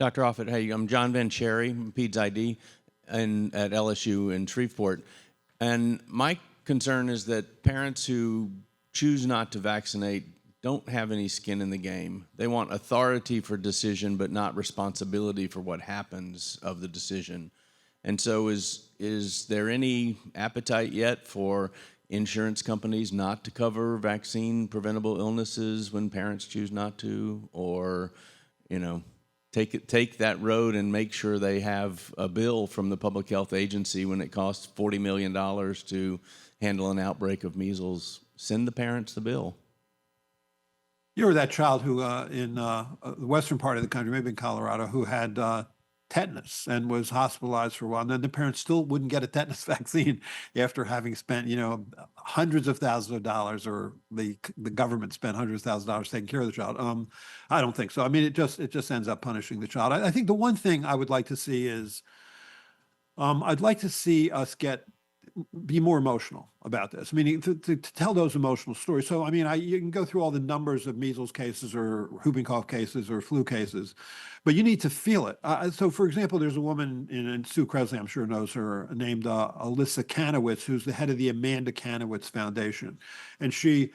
Dr. Offit, hey, I'm John Van Cherry, Peds ID, and at LSU in Shreveport. And my concern is that parents who choose not to vaccinate don't have any skin in the game. They want authority for decision, but not responsibility for what happens of the decision. And so is there any appetite yet for insurance companies not to cover vaccine-preventable illnesses when parents choose not to? Or, take that road and make sure they have a bill from the public health agency when it costs $40 million to handle an outbreak of measles. Send the parents the bill. You were that child who, in the western part of the country, maybe in Colorado, who had tetanus and was hospitalized for a while. And then the parents still wouldn't get a tetanus vaccine after having spent, hundreds of thousands of dollars, or the government spent hundreds of thousands of dollars taking care of the child. I don't think so. I mean, it just ends up punishing the child. I think the one thing I would like to see is, I'd like to see us be more emotional about this. I mean, to tell those emotional stories. So, I mean, you can go through all the numbers of measles cases or whooping cough cases or flu cases, but you need to feel it. So, for example, there's a woman, and Sue Kresley, I'm sure knows her, named Alyssa Kanowitz, who's the head of the Amanda Kanowitz Foundation. And she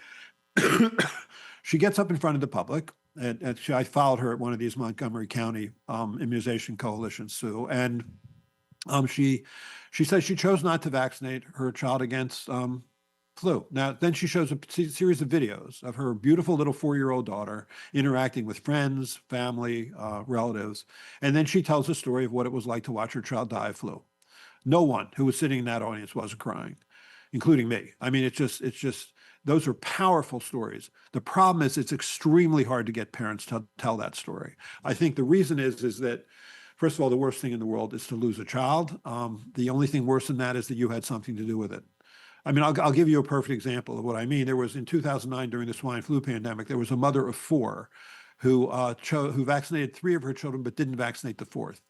gets up in front of the public. I followed her at one of these Montgomery County immunization coalitions, Sue, and she says she chose not to vaccinate her child against flu. Now, then she shows a series of videos of her beautiful little 4-year-old daughter interacting with friends, family, relatives, and then she tells a story of what it was like to watch her child die of flu. No one who was sitting in that audience wasn't crying, including me. I mean, it's just those are powerful stories. The problem is it's extremely hard to get parents to tell that story. I think the reason is that, first of all, the worst thing in the world is to lose a child. The only thing worse than that is that you had something to do with it. I mean, I'll give you a perfect example of what I mean. There was, in 2009, during the swine flu pandemic, there was a mother of 4 who vaccinated 3 of her children but didn't vaccinate the 4th.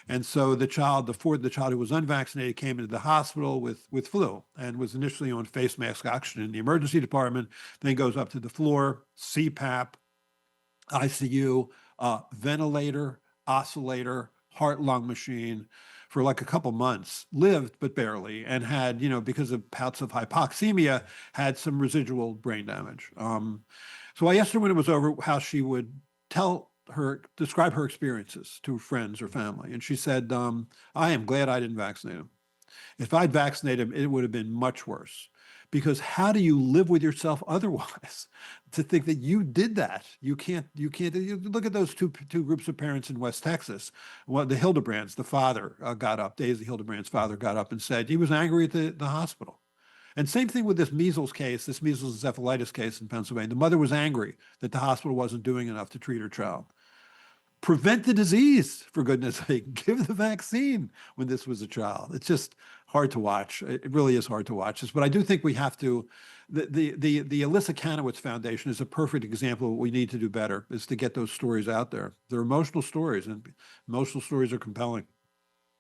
And so the child who was unvaccinated came into the hospital with flu and was initially on face mask oxygen in the emergency department, then goes up to the floor, CPAP, ICU, ventilator, oscillator, heart-lung machine for like a couple months, lived but barely, and had, because of bouts of hypoxemia, had some residual brain damage. So I asked her when it was over how she would describe her experiences to friends or family. And she said, I am glad I didn't vaccinate him. If I'd vaccinated him, it would have been much worse. Because how do you live with yourself otherwise? To think that you did that. You can't look at those two groups of parents in West Texas. Well, the Hildebrands, the father got up, Daisy Hildebrand's father got up and said he was angry at the hospital. And same thing with this measles encephalitis case in Pennsylvania. The mother was angry that the hospital wasn't doing enough to treat her child. Prevent the disease, for goodness sake. Give the vaccine when this was a child. It's just hard to watch. It really is hard to watch this. But I do think we have to, the Alyssa Kanowitz Foundation is a perfect example of what we need to do better, is to get those stories out there. They're emotional stories, and emotional stories are compelling.